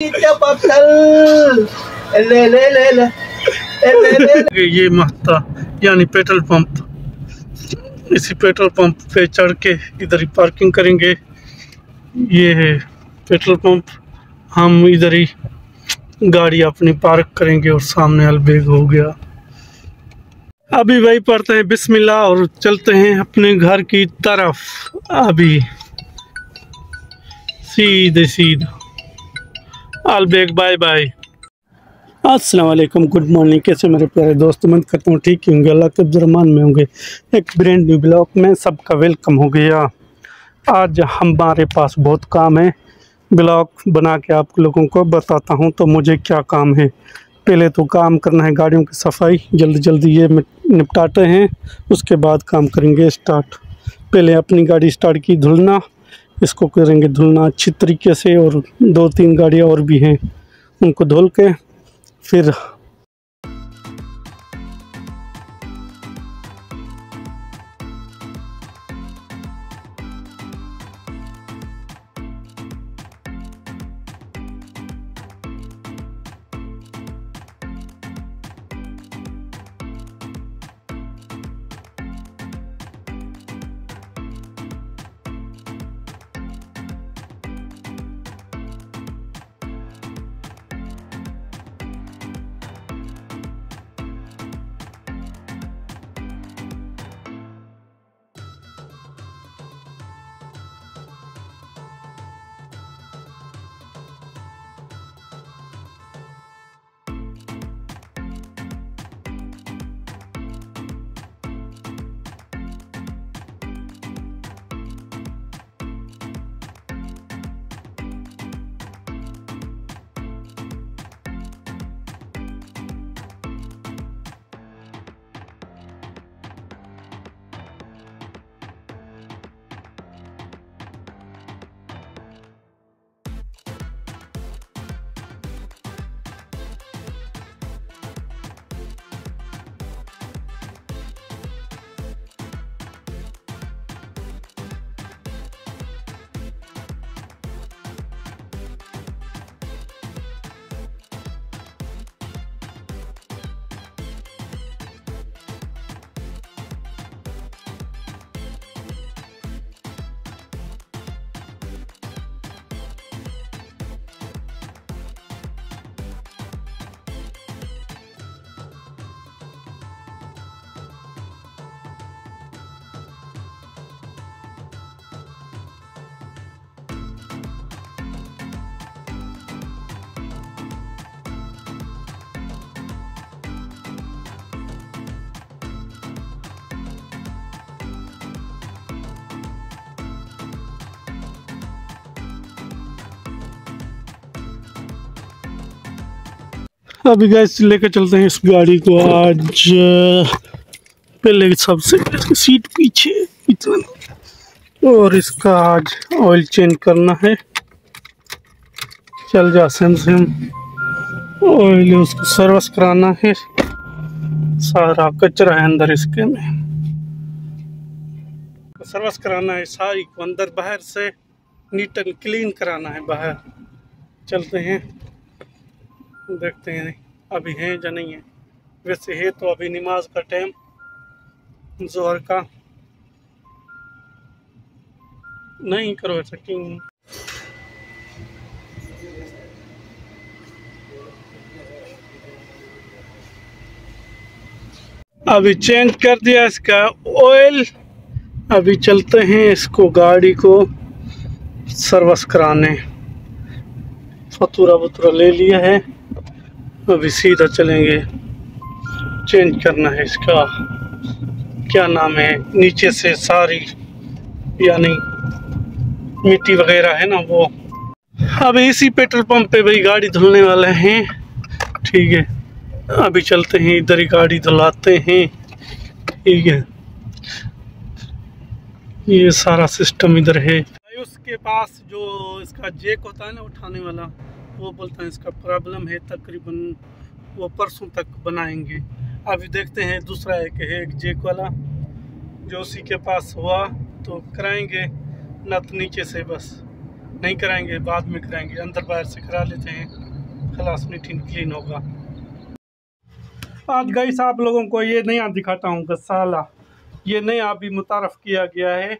ये महता यानी पेट्रोल पंप। इसी पेट्रोल पंप पे चढ़ के इधर ही पार्किंग करेंगे। ये है पेट्रोल पंप। हम इधर ही गाड़ी अपनी पार्क करेंगे और सामने अलबेग हो गया। अभी वही पढ़ते हैं बिस्मिल्लाह और चलते हैं अपने घर की तरफ। अभी सीधे सीधा अलबेग। Bye bye. अस्सलाम वालेकुम, गुड मॉर्निंग। कैसे मेरे प्यारे दोस्त, उम्मीद करता हूँ ठीक ही होंगे, अल्लाह के रहमान में होंगे। एक ब्रांड न्यू ब्लॉग में सबका वेलकम हो गया। आज हमारे पास बहुत काम है। ब्लॉग बना के आप लोगों को बताता हूँ तो मुझे क्या काम है। पहले तो काम करना है गाड़ियों की सफाई, जल्दी जल्दी ये निपटाते हैं, उसके बाद काम करेंगे स्टार्ट। पहले अपनी गाड़ी स्टार्ट की धुलना, इसको करेंगे धुलना अच्छी तरीके से। और 2-3 गाड़ियाँ और भी हैं, उनको धुल के फिर अभी गैस लेकर चलते हैं इस गाड़ी को। आज पहले सबसे इसकी सीट पीछे इतना, और इसका आज ऑयल चेंज करना है। चल जा सेम ऑयल, उसको सर्विस कराना है। सारा कचरा है अंदर इसके में, सर्विस कराना है सारी को, अंदर बाहर से नीट एंड क्लीन कराना है बाहर। चलते हैं, देखते हैं अभी है या नहीं है। वैसे है तो अभी नमाज का टाइम जोहर का। नहीं करो ऐसा क्यों। अभी चेंज कर दिया इसका ऑयल। अभी चलते हैं इसको गाड़ी को सर्विस कराने। फतूरा ले लिया है, अभी सीधा चलेंगे। चेंज करना है इसका क्या नाम है, नीचे से सारी यानी मिट्टी वगैरह है ना वो। अभी इसी पेट्रोल पंप पे भाई गाड़ी धुलने वाले हैं। ठीक है, अभी चलते हैं इधर ही गाड़ी धुलाते हैं। ठीक है, ये सारा सिस्टम इधर है। उसके पास जो इसका जैक होता है ना उठाने वाला, वो बोलता है इसका प्रॉब्लम है, तकरीबन वो परसों तक बनाएंगे। अभी देखते हैं दूसरा एक जैक वाला जो उसी के पास हुआ तो कराएंगे, न तो नीचे से बस नहीं कराएंगे, बाद में कराएंगे, अंदर बाहर से करा लेते हैं, खलास नीट एंड क्लीन होगा। आज गाइस आप लोगों को ये नया दिखाता हूँ गसाला। ये नया अभी मुतारफ़ किया गया है,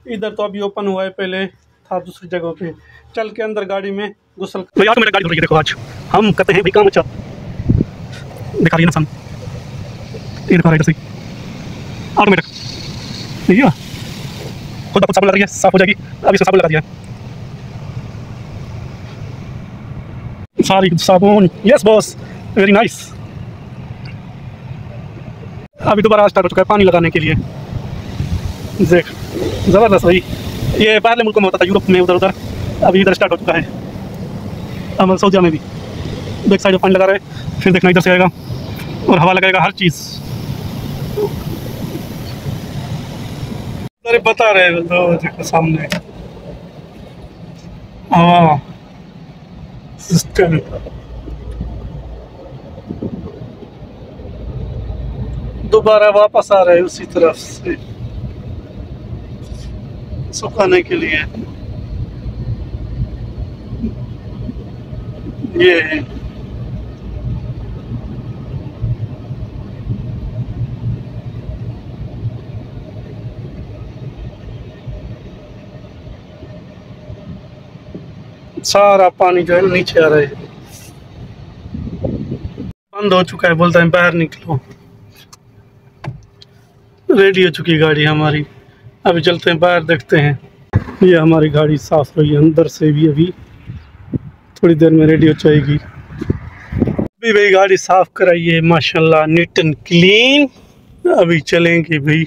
इधर तो अभी ओपन हुआ है, पहले था दूसरी जगह पे। चल के अंदर गाड़ी में गुसल। तो यार मेरी गाड़ी धो रही है, देखो आज हम करते हैं भी काम। अच्छा दिखा रही है ना सन, ये दिखा रहा है इधर से ऑटोमेटिक, ठीक है। खुद साबुन लगा रही है, साफ हो जाएगी। अभी इसको साबुन लगा दिया सारी साबुन। Yes boss, very nice. अभी दोबारा स्टार्ट हो चुका है पानी लगाने के लिए, देख ज़बरदस्त भाई। ये बाहरले मुल्कों में होता था, यूरोप में उधर उधर, अभी इधर स्टार्ट हो चुका है। अब सऊदिया में भी बैक साइड में पानी लगा रहे हैं, फिर देखना इधर से आएगा और हवा लगाएगा, हर चीज़। अरे बता रहे हैं तो देखो सामने हाँ सिस्टम। दोबारा वापस आ रहे हैं उसी तरफ से सुखाने के लिए। ये है सारा पानी जो है नीचे आ रहा है, बंद हो चुका है, बोलता है बाहर निकलो। रेडी हो चुकी गाड़ी हमारी, अभी चलते हैं बाहर, देखते हैं। ये हमारी गाड़ी साफ हुई अंदर से भी, अभी थोड़ी देर में रेडी हो जाएगी। अभी भाई गाड़ी साफ कराई है माशाल्लाह, नीट एंड क्लीन। अभी चलेंगे भाई,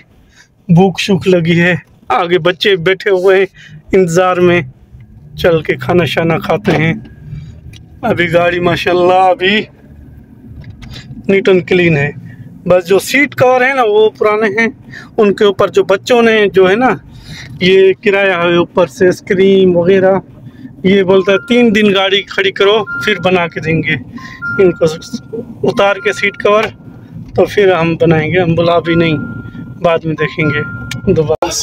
भूख शूख लगी है, आगे बच्चे बैठे हुए हैं इंतज़ार में, चल के खाना शाना खाते हैं। अभी गाड़ी माशाल्लाह अभी नीट एंड क्लीन है, बस जो सीट कवर है ना वो पुराने हैं, उनके ऊपर जो बच्चों ने जो है ना ये किराया है ऊपर से स्क्रीन वगैरह, ये बोलता है 3 दिन गाड़ी खड़ी करो फिर बना के देंगे। इनको उतार के सीट कवर तो फिर हम बनाएंगे, हम बोला अभी नहीं, बाद में देखेंगे दोबारा।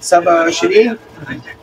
27،